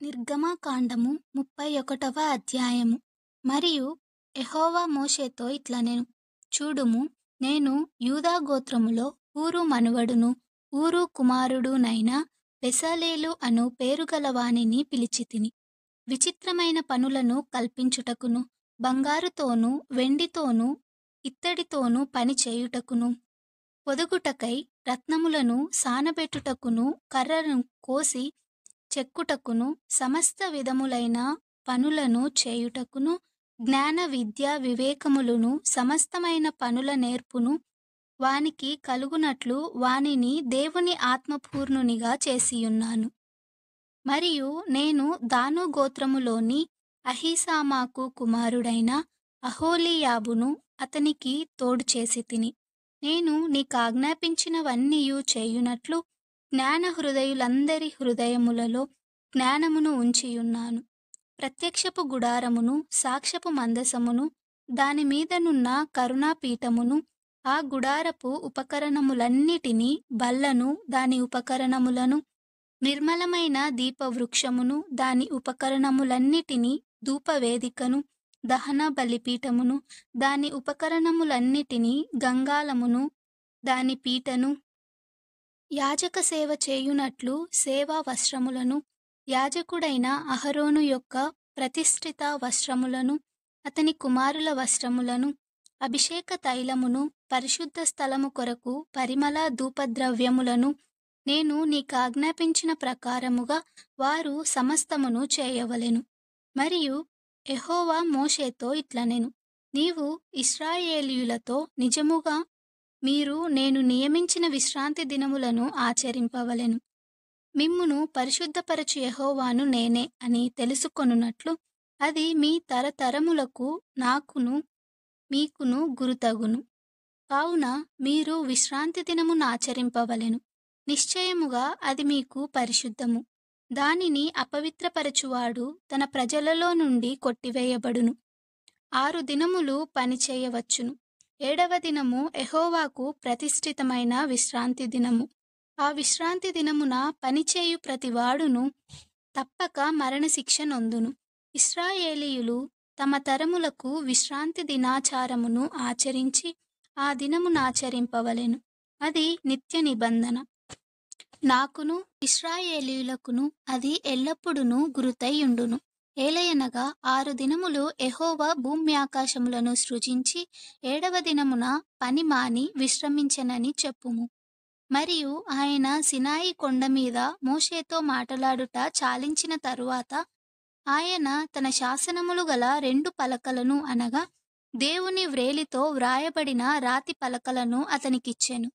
నిర్గమకాండము 31వ అధ్యాయము. మరియు యెహోవా మోషేతో ఇట్లనెను, చూడుము, నేను యూదా గోత్రములో హూరు మనువడును ఊరు కుమారుడునైన బెసలేలు అను పేరుగల వానిని పిలిచితిని. విచిత్రమైన పనులను కల్పించుటకును, బంగారుతోనూ వెండితోనూ ఇత్తడితోనూ పని చేయుటకును, పొదుగుటకై రత్నములను సానబెట్టుటకును, కర్రను కోసి చెక్కుటకును, సమస్త విధములైన పనులను చేయుటకును, జ్ఞాన విద్య వివేకములను సమస్తమైన పనుల నేర్పును వానికి కలుగునట్లు వానిని దేవుని ఆత్మపూర్ణునిగా చేసియున్నాను. మరియు నేను దాను గోత్రములోని అహీసామాకు కుమారుడైన అహోలీయాబును అతనికి తోడు చేసితిని. నేను నీకాజ్ఞాపించినవన్నీయు చేయునట్లు జ్ఞాన హృదయులందరి హృదయములలో జ్ఞానమును ఉంచియున్నాను. ప్రత్యక్షపు గుడారమును, సాక్ష్యపు మందసమును, దాని మీదనున్న కరుణాపీఠమును, ఆ గుడారపు ఉపకరణములన్నిటినీ, బల్లను, దాని ఉపకరణములను, నిర్మలమైన దీపవృక్షమును, దాని ఉపకరణములన్నిటినీ, ధూపవేదికను, దహన బలిపీఠమును, దాని ఉపకరణములన్నిటినీ, గంగాళమును, దాని పీటను, యాజక సేవ చేయునట్లు సేవా వస్త్రములను, యాజకుడైన అహరోను యొక్క ప్రతిష్ఠిత వస్త్రములను, అతని కుమారుల వస్త్రములను, అభిషేక తైలమును, పరిశుద్ధ స్థలము కొరకు పరిమళ ధూపద్రవ్యములను నేను నీకాజ్ఞాపించిన ప్రకారముగా వారు సమస్తమును చేయవలెను. మరియు యెహోవా మోషేతో ఇట్లనెను, నీవు ఇశ్రాయేలీయులతో నిజముగా మీరు నేను నియమించిన విశ్రాంతి దినములను ఆచరింపవలెను. మిమ్మును పరిశుద్ధపరచు యెహోవాను నేనే అని తెలుసుకొనున్నట్లు అది మీ తరతరములకు నాకును మీకును గురుతగును. కావున మీరు విశ్రాంతి దినమును ఆచరింపవలెను. నిశ్చయముగా అది మీకు పరిశుద్ధము. దానిని అపవిత్రపరచువాడు తన ప్రజలలో నుండి కొట్టివేయబడును. 6 దినములు పనిచేయవచ్చును. 7వ దినము యెహోవాకు ప్రతిష్ఠితమైన విశ్రాంతి దినము. ఆ విశ్రాంతి దినమున పనిచేయు ప్రతివాడును తప్పక మరణశిక్ష నొందును. ఇశ్రాయేలీయులు తమ తరములకు విశ్రాంతి దినాచారమును ఆచరించి ఆ దినమునాచరింపవలెను. అది నిత్య నిబంధన. నాకును ఇశ్రాయేలీయులకును అది ఎల్లప్పుడును గురుతై యుండును. ఏలయనగా 6 దినములు యెహోవా భూమ్యాకాశములను సృజించి 7వ దినమున పని మాని విశ్రమించెనని చెప్పుము. మరియు ఆయన సినాయి కొండ మీద మోషేతో మాటలాడుట చాలించిన తరువాత ఆయన తన శాసనములు గల 2 పలకలను అనగా దేవుని వ్రేలితో వ్రాయబడిన రాతి పలకలను అతనికిచ్చెను.